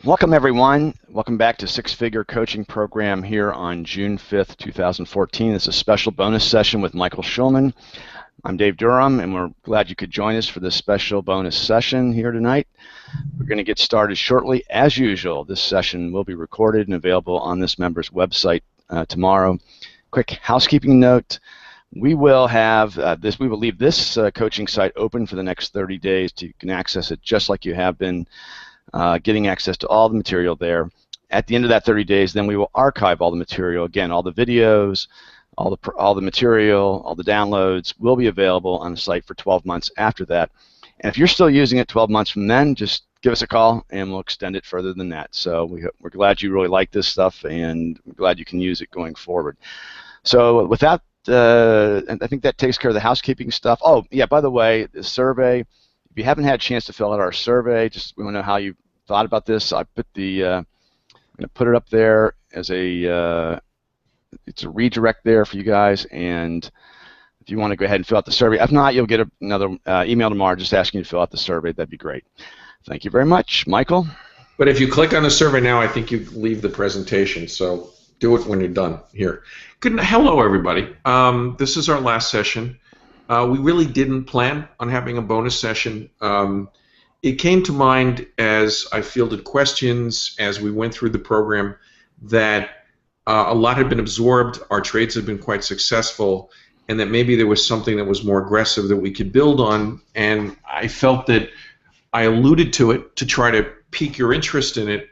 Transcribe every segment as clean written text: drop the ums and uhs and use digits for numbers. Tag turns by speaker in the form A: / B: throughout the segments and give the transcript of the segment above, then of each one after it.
A: Welcome, everyone. Welcome back to Six Figure Coaching Program here on June 5th, 2014. This is a special bonus session with Michael Schulman. I'm Dave Durham, and we're glad you could join us for this special bonus session here tonight. We're going to get started shortly. As usual, this session will be recorded and available on this member's website tomorrow. Quick housekeeping note. We will have we will leave this coaching site open for the next 30 days so you can access it just like you have been getting access to all the material there. At the end of that 30 days, then we will archive all the material. Again, all the videos, all the material, all the downloads will be available on the site for 12 months after that. And if you're still using it 12 months from then, just give us a call and we'll extend it further than that. So we're glad you really like this stuff, and we're glad you can use it going forward. So with that, and I think that takes care of the housekeeping stuff. Oh, yeah, by the way, the survey, if you haven't had a chance to fill out our survey, we want to know how you thought about this. I put I'm going to put it up there as it's a redirect there for you guys, and if you want to go ahead and fill out the survey. If not, you'll get another email tomorrow just asking you to fill out the survey. That'd be great. Thank you very much. Michael?
B: But if you click on the survey now, I think you leave the presentation, so do it when you're done here. Hello, everybody. This is our last session. We really didn't plan on having a bonus session. It came to mind as I fielded questions as we went through the program that a lot had been absorbed, our trades had been quite successful, and that maybe there was something that was more aggressive that we could build on, and I felt that I alluded to it to try to pique your interest in it,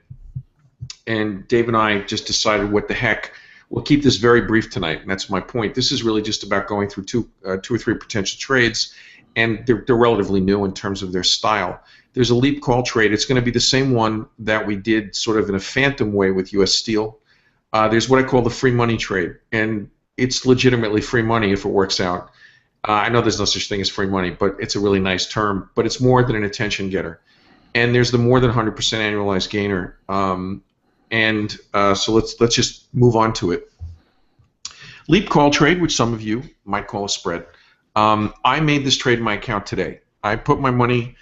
B: and Dave and I just decided, what the heck, we'll keep this very brief tonight, and that's my point. This is really just about going through two or three potential trades, and they're relatively new in terms of their style. There's a leap call trade. It's going to be the same one that we did sort of in a phantom way with U.S. Steel. There's what I call the free money trade, and it's legitimately free money if it works out. I know there's no such thing as free money, but it's a really nice term, but it's more than an attention getter. And there's the more than 100% annualized gainer. So let's just move on to it. Leap call trade, which some of you might call a spread. I made this trade in my account today. I put my money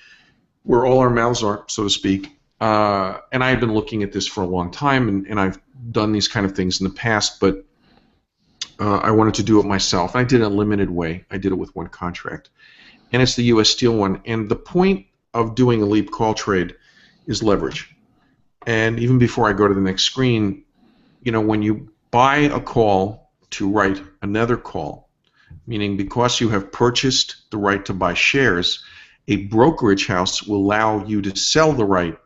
B: where all our mouths are, so to speak, and I had been looking at this for a long time, and I've done these kind of things in the past, but I wanted to do it myself. I did it in a limited way. I did it with one contract, and it's the U.S. Steel one. And the point of doing a leap call trade is leverage. And even before I go to the next screen, when you buy a call to write another call, meaning because you have purchased the right to buy shares, a brokerage house will allow you to sell the right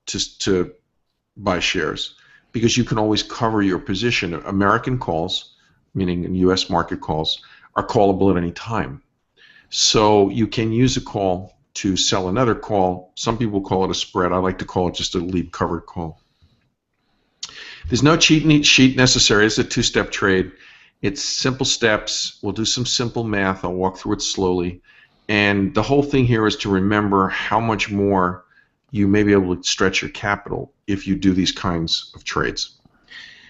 B: to buy shares, because you can always cover your position. American calls, meaning U.S. market calls, are callable at any time. So you can use a call to sell another call. Some people call it a spread. I like to call it just a leap covered call. There's no cheat sheet necessary. It's a two-step trade. It's simple steps. We'll do some simple math. I'll walk through it slowly. And the whole thing here is to remember how much more you may be able to stretch your capital if you do these kinds of trades.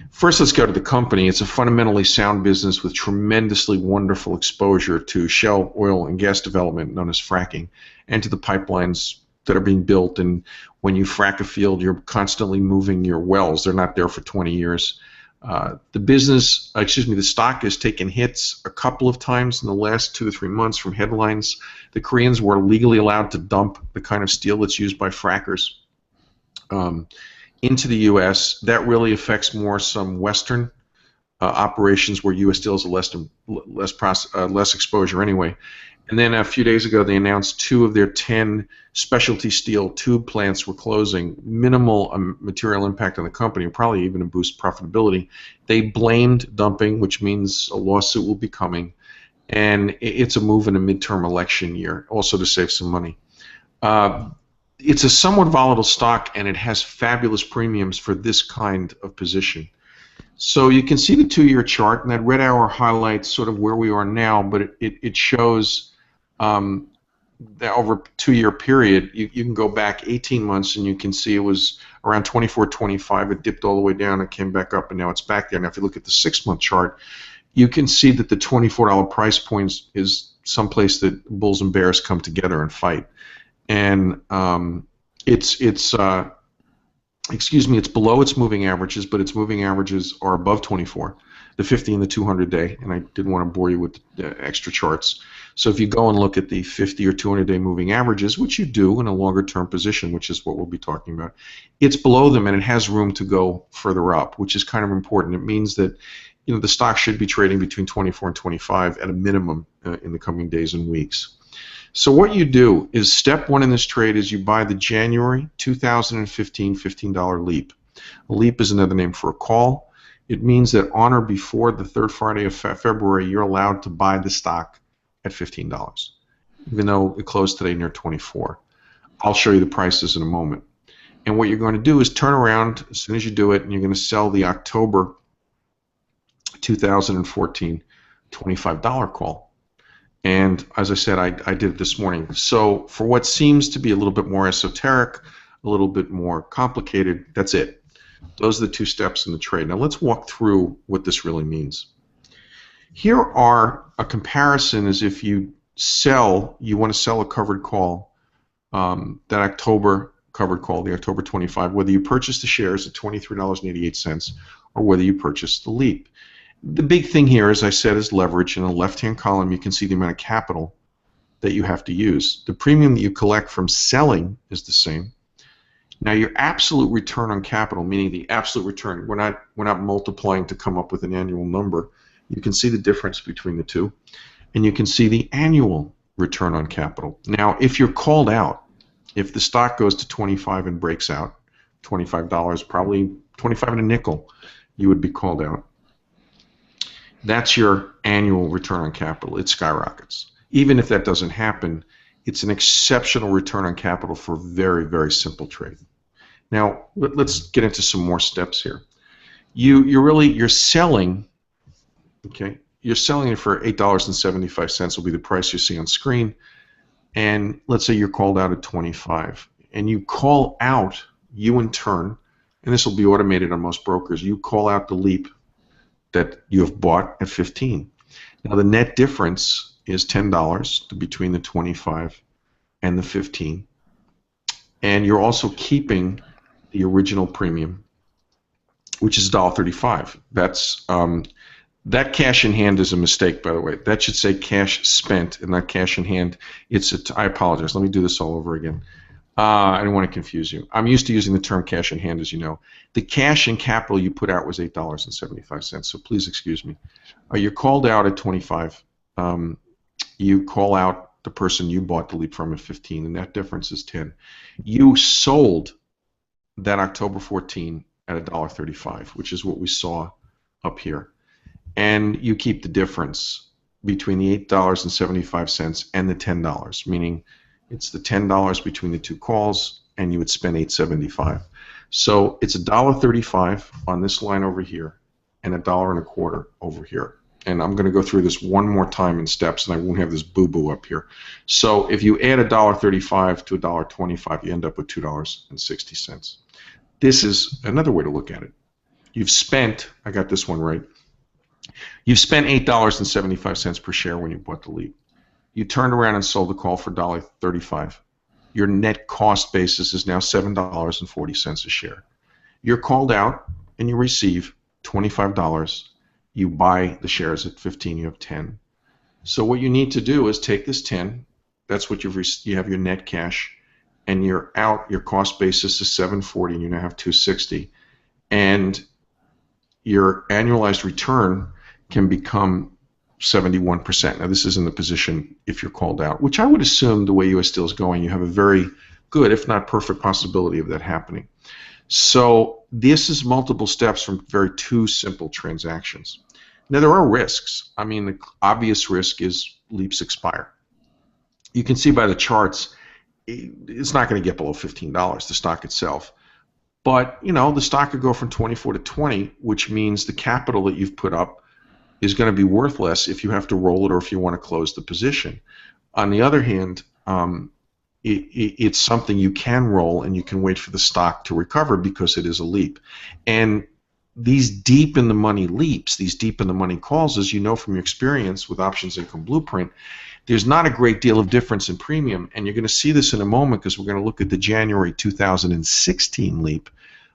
B: First, let's go to the company. It's a fundamentally sound business with tremendously wonderful exposure to shale oil and gas development, known as fracking, and to the pipelines that are being built. And when you frack a field, you're constantly moving your wells. They're not there for 20 years. The stock has taken hits a couple of times in the last 2 to 3 months from headlines. The Koreans were legally allowed to dump the kind of steel that's used by frackers into the U.S. That really affects more some Western operations where U.S. Steel has less exposure anyway. And then a few days ago, they announced 2 of their 10 specialty steel tube plants were closing. Minimal material impact on the company, probably even a boost profitability. They blamed dumping, which means a lawsuit will be coming. And it's a move in a midterm election year, also to save some money. It's a somewhat volatile stock, and it has fabulous premiums for this kind of position. So you can see the 2-year chart, and that red arrow highlights sort of where we are now, but it shows that over a 2-year period, you can go back 18 months, and you can see it was around 24, 25. It dipped all the way down, it came back up, and now it's back there. Now, if you look at the 6-month chart, you can see that the $24 price point is someplace that bulls and bears come together and fight. And it's excuse me, it's below its moving averages, but its moving averages are above 24, the 50 and the 200 day, and I didn't want to bore you with the extra charts. So if you go and look at the 50 or 200 day moving averages, which you do in a longer term position, which is what we'll be talking about, it's below them and it has room to go further up, which is kind of important. It means that the stock should be trading between 24 and 25 at a minimum in the coming days and weeks. So what you do is step one in this trade is you buy the January 2015 $15 leap. A leap is another name for a call. It means that on or before the third Friday of February, you're allowed to buy the stock at $15, even though it closed today near 24. I'll show you the prices in a moment. And what you're going to do is turn around as soon as you do it, and you're going to sell the October 2014 $25 call. And as I said, I did it this morning. So for what seems to be a little bit more esoteric, a little bit more complicated, that's it. Those are the two steps in the trade. Now let's walk through what this really means. Here are a comparison as if you want to sell a covered call, that October covered call, the October 25, whether you purchase the shares at $23.88 or whether you purchase the leap. The big thing here, as I said, is leverage. In the left-hand column, you can see the amount of capital that you have to use. The premium that you collect from selling is the same. Now, your absolute return on capital, meaning the absolute return, we're not multiplying to come up with an annual number. You can see the difference between the two, and you can see the annual return on capital. Now, if you're called out, if the stock goes to 25 and breaks out, $25, probably 25 and a nickel, you would be called out. That's your annual return on capital. It skyrockets. Even if that doesn't happen, it's an exceptional return on capital for a very, very simple trade. Now, let's get into some more steps here. You're selling, okay? You're selling it for $8.75 will be the price you see on screen. And let's say you're called out at 25. And you call out, you in turn, and this will be automated on most brokers, you call out the leap that you have bought at 15. Now the net difference is $10 between the 25 and the 15, and you're also keeping the original premium, which is $1.35. That's that cash in hand is a mistake, by the way. That should say cash spent and not cash in hand. I apologize. Let me do this all over again. I don't want to confuse you. I'm used to using the term cash in hand, as you know. The cash in capital you put out was $8.75, so please excuse me. You're called out at 25. You call out the person you bought the leap from at 15, and that difference is 10. You sold that October 14 at $1.35, which is what we saw up here. And you keep the difference between the $8.75 and the $10, meaning it's the $10 between the two calls, and you would spend $8.75. So it's $1.35 on this line over here, and $1.25 over here. And I'm going to go through this one more time in steps, and I won't have this boo-boo up here. So if you add $1.35 to $1.25, you end up with $2.60. This is another way to look at it. You've spent, I got this one right, you've spent $8.75 per share when you bought the leap. You turned around and sold the call for $1.35. Your net cost basis is now $7.40 a share. You're called out and you receive $25. You buy the shares at 15. You have 10. So what you need to do is take this 10. That's what you have your net cash, and you're out. Your cost basis is $7.40, and you now have $2.60, and your annualized return can become 71%. Now, this is in the position if you're called out, which I would assume the way U.S. Steel is going, you have a very good, if not perfect, possibility of that happening. So this is multiple steps from two simple transactions. Now, there are risks. I mean, the obvious risk is leaps expire. You can see by the charts, it's not going to get below $15, the stock itself. But, the stock could go from 24 to 20, which means the capital that you've put up is going to be worth less if you have to roll it or if you want to close the position. On the other hand, it's something you can roll and you can wait for the stock to recover because it is a leap. And these deep in the money leaps, these deep in the money calls, as you know from your experience with Options Income Blueprint, there's not a great deal of difference in premium, and you're going to see this in a moment because we're going to look at the January 2016 leap,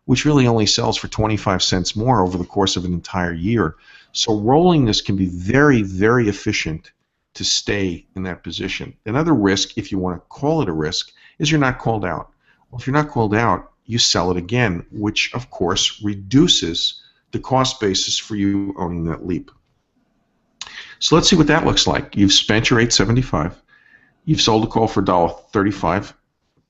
B: which really only sells for 25 cents more over the course of an entire year. So rolling this can be very, very efficient to stay in that position. Another risk, if you want to call it a risk, is you're not called out. Well, if you're not called out, you sell it again, which of course reduces the cost basis for you owning that leap. So let's see what that looks like. You've spent your $8.75. You've sold a call for $1.35.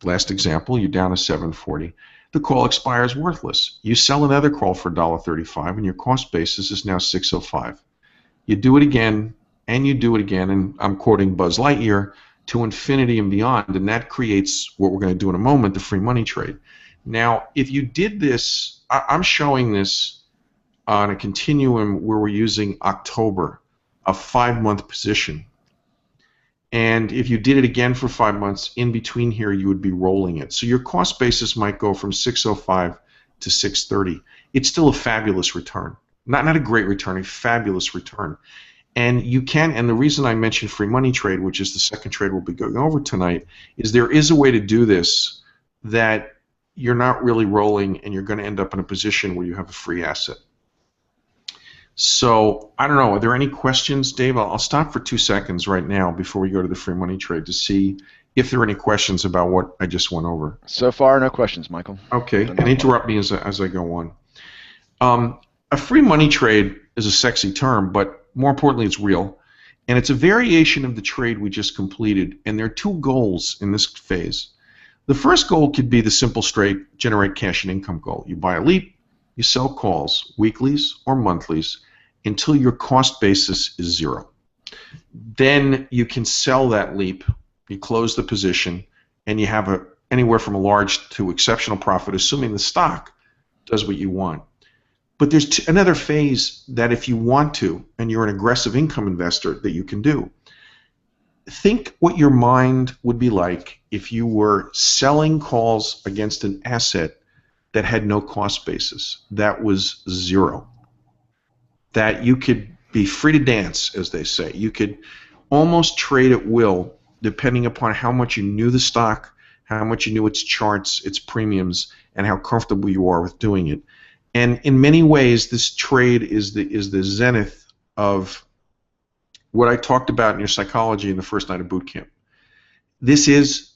B: Last example, you're down to $7.40. The call expires worthless. You sell another call for $1.35, and your cost basis is now $6.05. You do it again, and you do it again, and I'm quoting Buzz Lightyear, to infinity and beyond, and that creates what we're going to do in a moment, the free money trade. Now, if you did this, I'm showing this on a continuum where we're using October, a 5-month position. And if you did it again for 5 months, in between here, you would be rolling it. So your cost basis might go from $6.05 to $6.30. It's still a fabulous return. Not a great return, a fabulous return. And you can, and the reason I mentioned free money trade, which is the second trade we'll be going over tonight, is there is a way to do this that you're not really rolling and you're going to end up in a position where you have a free asset. So, I don't know, are there any questions, Dave? I'll stop for 2 seconds right now before we go to the free money trade to see if there are any questions about what I just went over.
A: So far, no questions, Michael.
B: Okay, and interrupt me as I go on. A free money trade is a sexy term, but more importantly, it's real. And it's a variation of the trade we just completed, and there are 2 goals in this phase. The first goal could be the simple, straight, generate cash and income goal. You buy a leap, you sell calls, weeklies or monthlies, until your cost basis is 0. Then you can sell that leap, you close the position, and you have anywhere from a large to exceptional profit, assuming the stock does what you want. But there's another phase that if you want to, and you're an aggressive income investor, that you can do. Think what your mind would be like if you were selling calls against an asset that had no cost basis, that was 0. That you could be free to dance, as they say. You could almost trade at will, depending upon how much you knew the stock, how much you knew its charts, its premiums, and how comfortable you are with doing it. And in many ways, this trade is the zenith of what I talked about in your psychology in the first night of boot camp. This is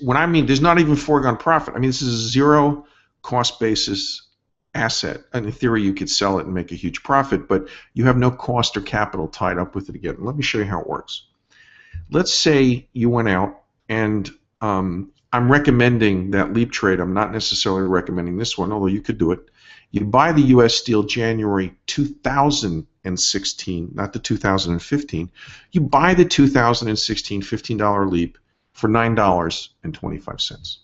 B: when I mean there's not even foregone profit. I mean this is a 0 cost basis asset. And in theory, you could sell it and make a huge profit, but you have no cost or capital tied up with it again. Let me show you how it works. Let's say you went out, and I'm recommending that leap trade. I'm not necessarily recommending this one, although you could do it. You buy the U.S. Steel January 2016, not the 2015. You buy the 2016 $15 leap for $9.25.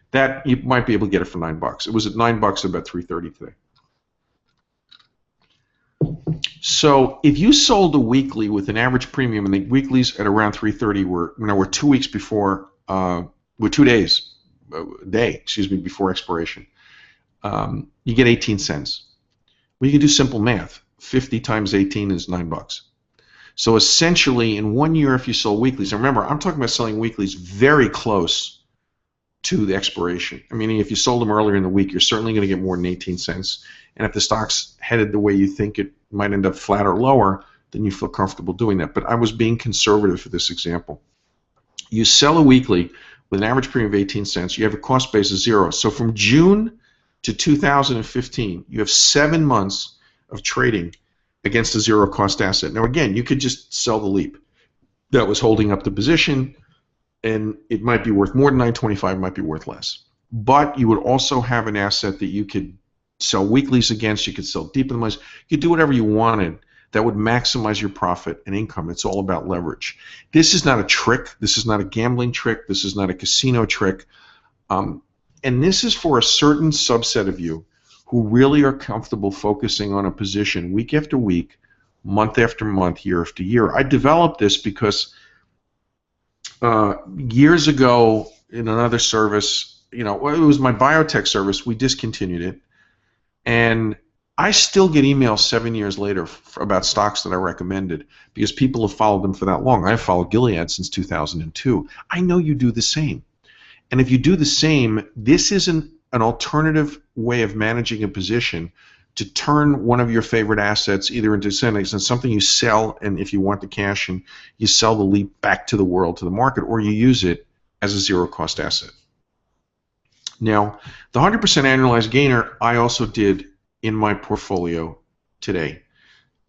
B: That you might be able to get it for $9. It was at $9 at about 3:30 today. So if you sold a weekly with an average premium, and the weeklies at around 3:30 were 2 weeks before, were 2 days, before expiration. You get 18 cents. Well, you can do simple math. 50 times 18 is $9. So essentially, in 1 year, if you sold weeklies, and remember, I'm talking about selling weeklies very close to the expiration. I mean, if you sold them earlier in the week, you're certainly going to get more than 18 cents. And if the stock's headed the way you think it might end up flat or lower, then you feel comfortable doing that. But I was being conservative for this example. You sell a weekly with an average premium of 18 cents. You have a cost base of 0. So from June to 2015, you have 7 months of trading against a 0 cost asset. Now again, you could just sell the leap that was holding up the position, and it might be worth more than $9.25, it might be worth less. But you would also have an asset that you could sell weeklies against, you could sell deep in the money, you could do whatever you wanted that would maximize your profit and income. It's all about leverage. This is not a trick, this is not a gambling trick, this is not a casino trick. And this is for a certain subset of you who really are comfortable focusing on a position week after week, month after month, year after year. I developed this because years ago in another service, it was my biotech service, we discontinued it, and I still get emails 7 years later about stocks that I recommended because people have followed them for that long. I've followed Gilead since 2002. I know you do the same. And if you do the same, this isn't an alternative way of managing a position to turn one of your favorite assets either into something you sell, and if you want the cash, and you sell the leap back to the world, to the market, or you use it as a zero-cost asset. Now, the 100% annualized gainer I also did in my portfolio today.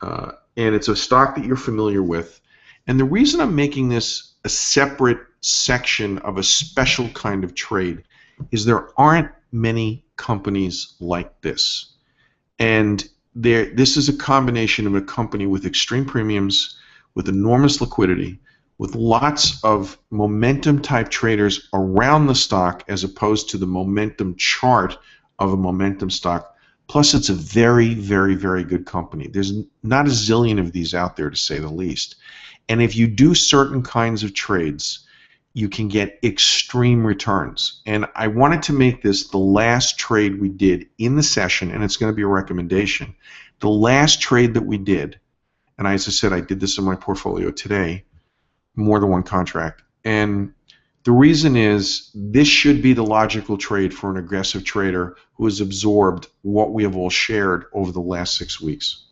B: And it's a stock that you're familiar with. And the reason I'm making this a separate section of a special kind of trade is there aren't many companies like this. And this is a combination of a company with extreme premiums, with enormous liquidity, with lots of momentum type traders around the stock as opposed to the momentum chart of a momentum stock. Plus, it's a very, very, very good company. There's not a zillion of these out there, to say the least. And if you do certain kinds of trades, you can get extreme returns. And I wanted to make this the last trade we did in the session, and it's going to be a recommendation. The last trade that we did, and as I said, I did this in my portfolio today, more than one contract. And the reason is this should be the logical trade for an aggressive trader who has absorbed what we have all shared over the last 6 weeks.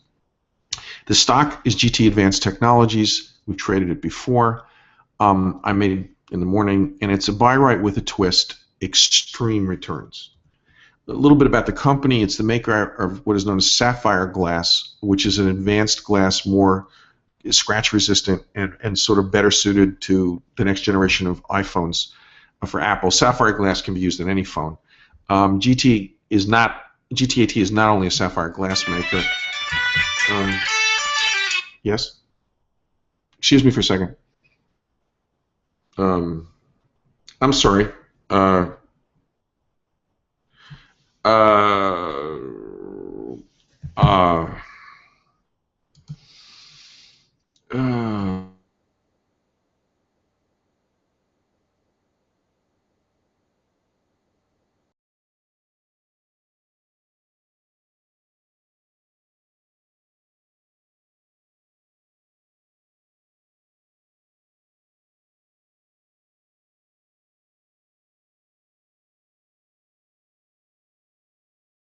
B: The stock is GT Advanced Technologies. We've traded it before. I made it in the morning, and it's a buy right with a twist, extreme returns. A little bit about the company. It's the maker of what is known as sapphire glass, which is an advanced glass, more scratch resistant and sort of better suited to the next generation of iPhones for Apple. Sapphire glass can be used in any phone. GTAT is not only a sapphire glass maker. Yes? Excuse me for a second. I'm sorry.